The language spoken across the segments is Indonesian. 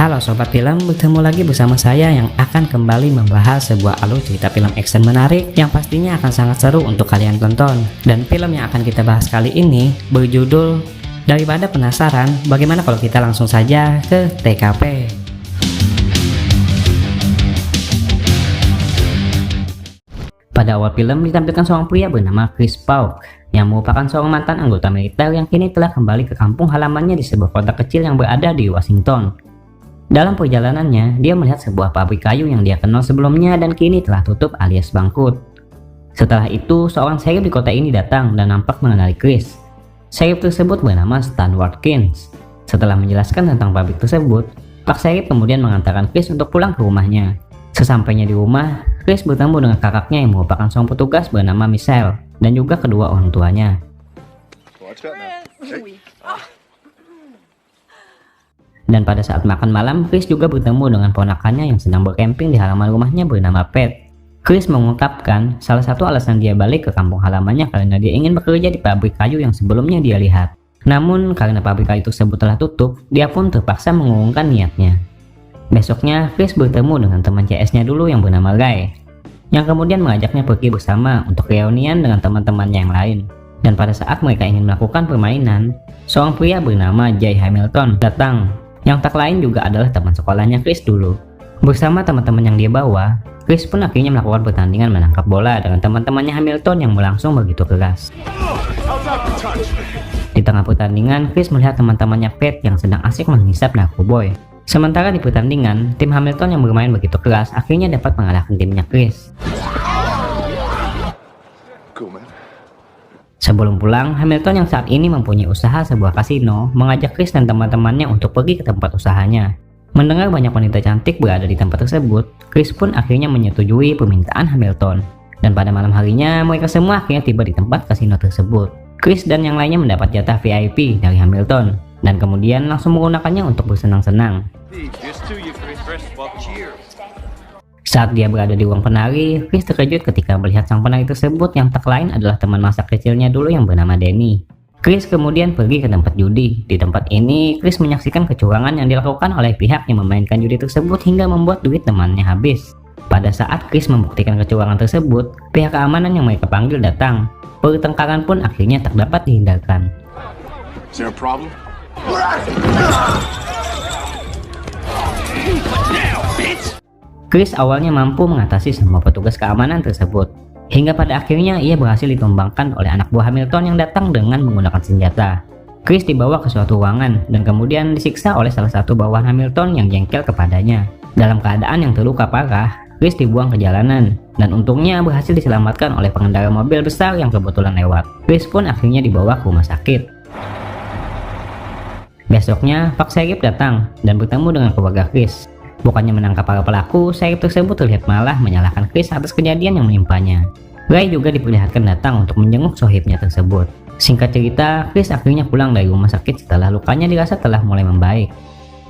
Halo Sobat Film, bertemu lagi bersama saya yang akan kembali membahas sebuah alur cerita film action menarik yang pastinya akan sangat seru untuk kalian tonton. Dan film yang akan kita bahas kali ini berjudul Daripada Penasaran, bagaimana kalau kita langsung saja ke TKP. Pada awal film ditampilkan seorang pria bernama Chris Pauk yang merupakan seorang mantan anggota militer yang kini telah kembali ke kampung halamannya di sebuah kota kecil yang berada di Washington. Dalam perjalanannya, dia melihat sebuah pabrik kayu yang dia kenal sebelumnya dan kini telah tutup alias bangkrut. Setelah itu, seorang sheriff di kota ini datang dan nampak mengenali Chris. Sheriff tersebut bernama Stan Watkins. Setelah menjelaskan tentang pabrik tersebut, Pak Sheriff kemudian mengantarkan Chris untuk pulang ke rumahnya. Sesampainya di rumah, Chris bertemu dengan kakaknya yang merupakan seorang petugas bernama Michelle dan juga kedua orang tuanya. Dan pada saat makan malam, Chris juga bertemu dengan ponakannya yang sedang berkemping di halaman rumahnya bernama Pat. Chris mengungkapkan salah satu alasan dia balik ke kampung halamannya karena dia ingin bekerja di pabrik kayu yang sebelumnya dia lihat. Namun karena pabrik kayu tersebut telah tutup, dia pun terpaksa mengurungkan niatnya. Besoknya, Chris bertemu dengan teman CS-nya dulu yang bernama Ray, yang kemudian mengajaknya pergi bersama untuk reunian dengan teman-temannya yang lain. Dan pada saat mereka ingin melakukan permainan, seorang pria bernama Jay Hamilton datang, yang tak lain juga adalah teman sekolahnya Chris dulu. Bersama teman-teman yang dia bawa, Chris pun akhirnya melakukan pertandingan menangkap bola dengan teman-temannya Hamilton yang berlangsung begitu keras. Di tengah pertandingan, Chris melihat teman-temannya Pat yang sedang asik menghisap narkoboy. Sementara di pertandingan, tim Hamilton yang bermain begitu keras akhirnya dapat mengalahkan timnya Chris. Sebelum pulang, Hamilton yang saat ini mempunyai usaha sebuah kasino mengajak Chris dan teman-temannya untuk pergi ke tempat usahanya. Mendengar banyak wanita cantik berada di tempat tersebut, Chris pun akhirnya menyetujui permintaan Hamilton. Dan pada malam harinya, mereka semua akhirnya tiba di tempat kasino tersebut. Chris dan yang lainnya mendapat jatah VIP dari Hamilton, dan kemudian langsung menggunakannya untuk bersenang-senang. Saat dia berada di ruang penari, Chris terkejut ketika melihat sang penari tersebut yang tak lain adalah teman masa kecilnya dulu yang bernama Danny. Chris kemudian pergi ke tempat judi. Di tempat ini, Chris menyaksikan kecurangan yang dilakukan oleh pihak yang memainkan judi tersebut hingga membuat duit temannya habis. Pada saat Chris membuktikan kecurangan tersebut, pihak keamanan yang mereka panggil datang. Pertengkaran pun akhirnya tak dapat dihindarkan. Chris awalnya mampu mengatasi semua petugas keamanan tersebut, hingga pada akhirnya ia berhasil ditumbangkan oleh anak buah Hamilton yang datang dengan menggunakan senjata. Chris dibawa ke suatu ruangan dan kemudian disiksa oleh salah satu bawahan Hamilton yang jengkel kepadanya. Dalam keadaan yang terluka parah, Chris dibuang ke jalanan, dan untungnya berhasil diselamatkan oleh pengendara mobil besar yang kebetulan lewat. Chris pun akhirnya dibawa ke rumah sakit. Besoknya, Pak Sheriff datang dan bertemu dengan keluarga Chris. Bukannya menangkap para pelaku, sheriff tersebut terlihat malah menyalahkan Chris atas kejadian yang menimpanya. Ray juga diperlihatkan datang untuk menjenguk sohibnya tersebut. Singkat cerita, Chris akhirnya pulang dari rumah sakit setelah lukanya dirasa telah mulai membaik.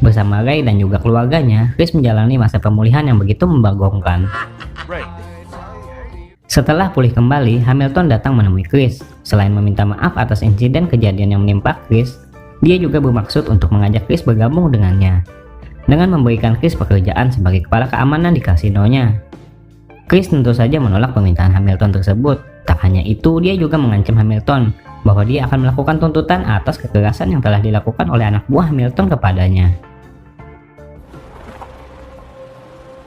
Bersama Ray dan juga keluarganya, Chris menjalani masa pemulihan yang begitu membagongkan. Setelah pulih kembali, Hamilton datang menemui Chris. Selain meminta maaf atas insiden kejadian yang menimpa Chris, dia juga bermaksud untuk mengajak Chris bergabung dengannya, dengan memberikan Chris pekerjaan sebagai kepala keamanan di kasinonya. Chris tentu saja menolak permintaan Hamilton tersebut. Tak hanya itu, dia juga mengancam Hamilton bahwa dia akan melakukan tuntutan atas kekerasan yang telah dilakukan oleh anak buah Hamilton kepadanya.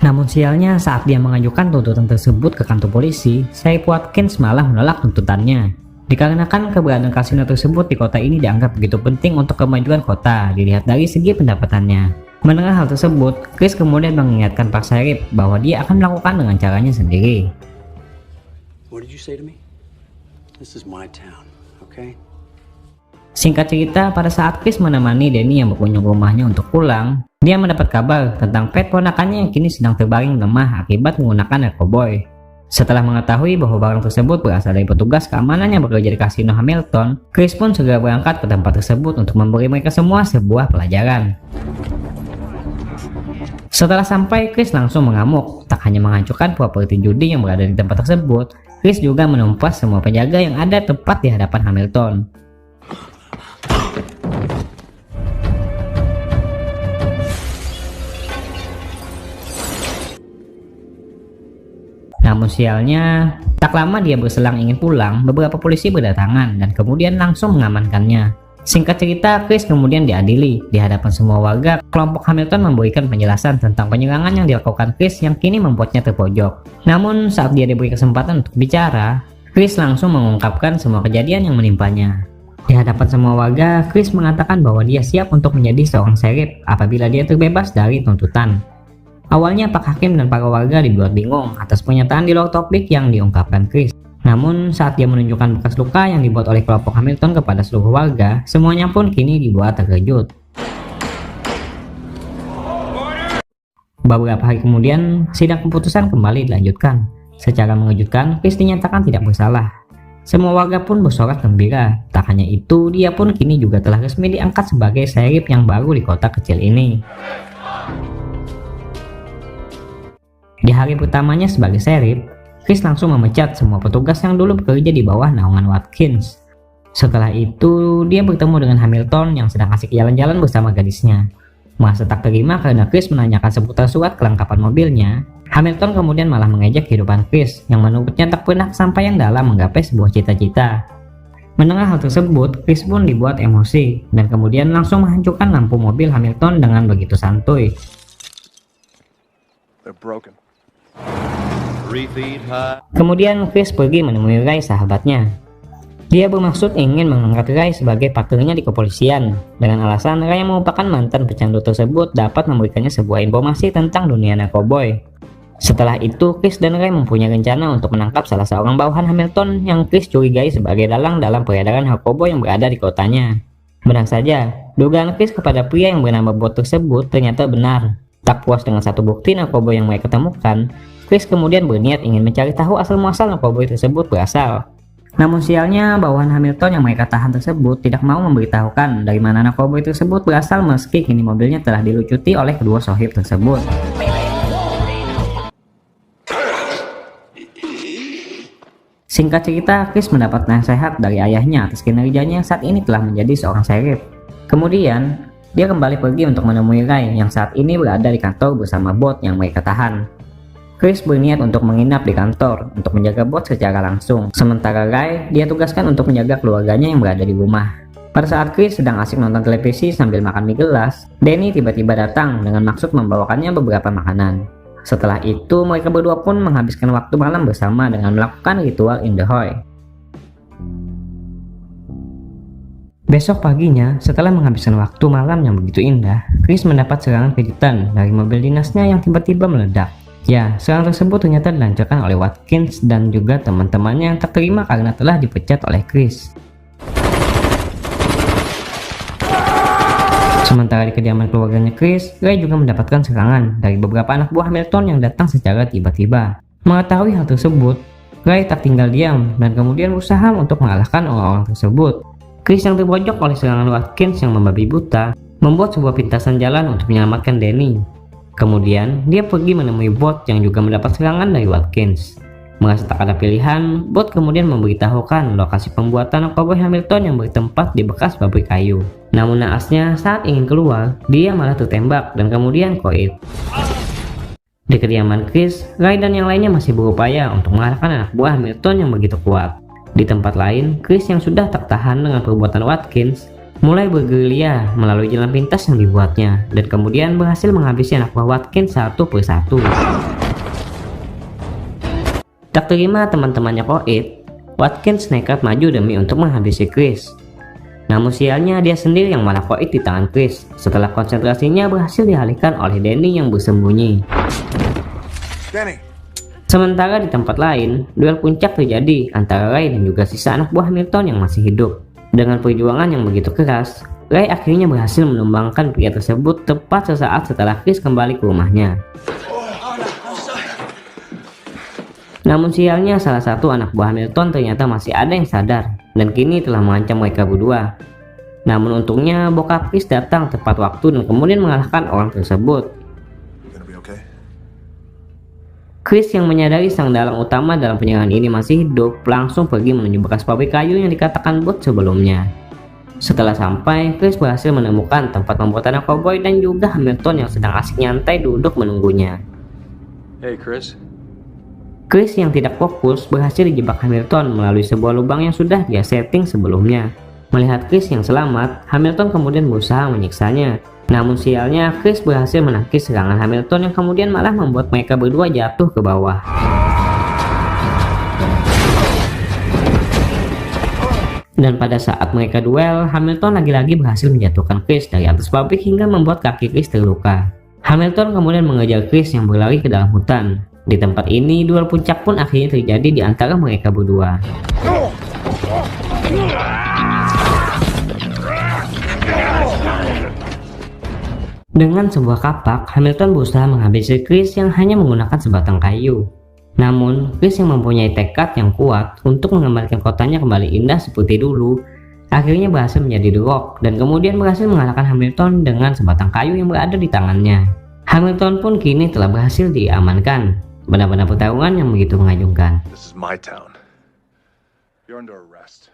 Namun sialnya, saat dia mengajukan tuntutan tersebut ke kantor polisi, Sheriff Watkins malah menolak tuntutannya. Dikarenakan keberadaan kasino tersebut di kota ini dianggap begitu penting untuk kemajuan kota, dilihat dari segi pendapatannya. Mendengar hal tersebut, Chris kemudian mengingatkan Pak Sheriff bahwa dia akan melakukan dengan caranya sendiri. Singkat cerita, pada saat Chris menemani Danny yang berkunjung ke rumahnya untuk pulang, dia mendapat kabar tentang Pat ponakannya yang kini sedang terbaring lemah akibat menggunakan narkoboy. Setelah mengetahui bahwa barang tersebut berasal dari petugas keamanan yang bekerja di kasino Hamilton, Chris pun segera berangkat ke tempat tersebut untuk memberi mereka semua sebuah pelajaran. Setelah sampai, Chris langsung mengamuk. Tak hanya menghancurkan properti judi yang berada di tempat tersebut, Chris juga menumpas semua penjaga yang ada tepat di hadapan Hamilton. Namun sialnya, tak lama dia berselang ingin pulang, beberapa polisi berdatangan dan kemudian langsung mengamankannya. Singkat cerita, Chris kemudian diadili. Di hadapan semua warga, kelompok Hamilton memberikan penjelasan tentang penyerangan yang dilakukan Chris yang kini membuatnya terpojok. Namun saat dia diberi kesempatan untuk bicara, Chris langsung mengungkapkan semua kejadian yang menimpanya. Di hadapan semua warga, Chris mengatakan bahwa dia siap untuk menjadi seorang sheriff apabila dia terbebas dari tuntutan. Awalnya Pak Hakim dan para warga dibuat bingung atas pernyataan di luar topik yang diungkapkan Chris. Namun saat dia menunjukkan bekas luka yang dibuat oleh kelompok Hamilton kepada seluruh warga, semuanya pun kini dibuat terkejut. Beberapa hari kemudian, sidang keputusan kembali dilanjutkan. Secara mengejutkan, Chris dinyatakan tidak bersalah. Semua warga pun bersorak gembira. Tak hanya itu, dia pun kini juga telah resmi diangkat sebagai sheriff yang baru di kota kecil ini. Di hari pertamanya sebagai sheriff, Chris langsung memecat semua petugas yang dulu bekerja di bawah naungan Watkins. Setelah itu, dia bertemu dengan Hamilton yang sedang asik jalan-jalan bersama gadisnya. Merasa tak terima karena Chris menanyakan seputar surat kelengkapan mobilnya, Hamilton kemudian malah mengejek kehidupan Chris yang menurutnya tak pernah sampai yang dalam menggapai sebuah cita-cita. Mendengar hal tersebut, Chris pun dibuat emosi dan kemudian langsung menghancurkan lampu mobil Hamilton dengan begitu santuy. Kemudian Chris pergi menemui Ray, sahabatnya. Dia bermaksud ingin mengangkat Ray sebagai partnernya di kepolisian, dengan alasan Ray yang merupakan mantan pecandu tersebut dapat memberikannya sebuah informasi tentang dunia narkoboy. Setelah itu, Chris dan Ray mempunyai rencana untuk menangkap salah seorang bawahan Hamilton yang Chris curigai sebagai dalang dalam peredaran narkoba yang berada di kotanya. Benar saja, dugaan Chris kepada pria yang bernama Bot tersebut ternyata benar. Tak puas dengan satu bukti narkoba yang mereka temukan, Chris kemudian berniat ingin mencari tahu asal-muasal narkoba tersebut berasal. Namun sialnya, bawahan Hamilton yang mereka tahan tersebut tidak mau memberitahukan dari mana narkoba tersebut berasal meski kini mobilnya telah dilucuti oleh kedua sohib tersebut. Singkat cerita, Chris mendapat nasihat dari ayahnya atas kinerjanya yang saat ini telah menjadi seorang sheriff. Kemudian, dia kembali pergi untuk menemui Ray yang saat ini berada di kantor bersama Bot yang mereka tahan. Chris berniat untuk menginap di kantor untuk menjaga Bot secara langsung. Sementara Ray dia tugaskan untuk menjaga keluarganya yang berada di rumah. Pada saat Chris sedang asik nonton televisi sambil makan mie gelas, Danny tiba-tiba datang dengan maksud membawakannya beberapa makanan. Setelah itu, mereka berdua pun menghabiskan waktu malam bersama dengan melakukan ritual in the Hoy. Besok paginya, setelah menghabiskan waktu malam yang begitu indah, Chris mendapat serangan kejutan dari mobil dinasnya yang tiba-tiba meledak. Ya, serangan tersebut ternyata dilancarkan oleh Watkins dan juga teman-temannya yang tak terima karena telah dipecat oleh Chris. Sementara di kediaman keluarganya Chris, Ray juga mendapatkan serangan dari beberapa anak buah Hamilton yang datang secara tiba-tiba. Mengetahui hal tersebut, Ray tak tinggal diam dan kemudian berusaha untuk mengalahkan orang-orang tersebut. Chris yang terpojok oleh serangan Watkins yang membabi buta, membuat sebuah pintasan jalan untuk menyelamatkan Danny. Kemudian, dia pergi menemui Bot yang juga mendapat serangan dari Watkins. Merasa tak ada pilihan, Bot kemudian memberitahukan lokasi pembuatan narkoba Hamilton yang bertempat di bekas pabrik kayu. Namun naasnya, saat ingin keluar, dia malah tertembak dan kemudian koit. Di kediaman Chris, Ray dan yang lainnya masih berupaya untuk mengalahkan anak buah Hamilton yang begitu kuat. Di tempat lain, Chris yang sudah tak tahan dengan perbuatan Watkins, mulai bergerilya melalui jalan pintas yang dibuatnya, dan kemudian berhasil menghabisi anak buah Watkins satu persatu. Tak terima teman-temannya koit, Watkins nekat maju demi untuk menghabisi Chris. Namun sialnya, dia sendiri yang malah koit di tangan Chris, setelah konsentrasinya berhasil dialihkan oleh Danny yang bersembunyi. Danny. Sementara di tempat lain, duel puncak terjadi antara Ray dan juga sisa anak buah Hamilton yang masih hidup. Dengan perjuangan yang begitu keras, Ray akhirnya berhasil menumbangkan pria tersebut tepat sesaat setelah Chris kembali ke rumahnya. Namun sialnya, salah satu anak buah Hamilton ternyata masih ada yang sadar dan kini telah mengancam mereka berdua. Namun untungnya bokap Chris datang tepat waktu dan kemudian mengalahkan orang tersebut. Chris yang menyadari sang dalang utama dalam penyerangan ini masih hidup, langsung pergi menuju bekas pabrik kayu yang dikatakan Bot sebelumnya. Setelah sampai, Chris berhasil menemukan tempat pembuatan cowboy dan juga Hamilton yang sedang asik nyantai duduk menunggunya. Hey Chris, Chris yang tidak fokus berhasil dijebak Hamilton melalui sebuah lubang yang sudah dia setting sebelumnya. Melihat Chris yang selamat, Hamilton kemudian berusaha menyiksanya. Namun sialnya, Chris berhasil menangkis serangan Hamilton yang kemudian malah membuat mereka berdua jatuh ke bawah. Dan pada saat mereka duel, Hamilton lagi-lagi berhasil menjatuhkan Chris dari atas pabrik hingga membuat kaki Chris terluka. Hamilton kemudian mengejar Chris yang berlari ke dalam hutan. Di tempat ini, duel puncak pun akhirnya terjadi di antara mereka berdua. Dengan sebuah kapak, Hamilton berusaha menghabisi Chris yang hanya menggunakan sebatang kayu. Namun, Chris yang mempunyai tekad yang kuat untuk mengembalikan kotanya kembali indah seperti dulu, akhirnya berhasil menjadi The Rock dan kemudian berhasil mengalahkan Hamilton dengan sebatang kayu yang berada di tangannya. Hamilton pun kini telah berhasil diamankan. Benar-benar pertarungan yang begitu mengagumkan. This is my town. You're under arrest.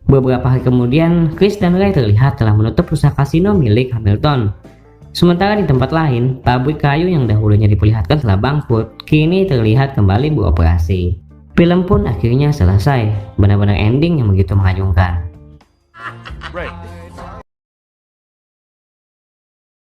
Beberapa hari kemudian, Chris dan Ray terlihat telah menutup usaha kasino milik Hamilton. Sementara di tempat lain, pabrik kayu yang dahulunya diperlihatkan telah bangkrut, kini terlihat kembali beroperasi. Film pun akhirnya selesai, benar-benar ending yang begitu mengagumkan. Ray,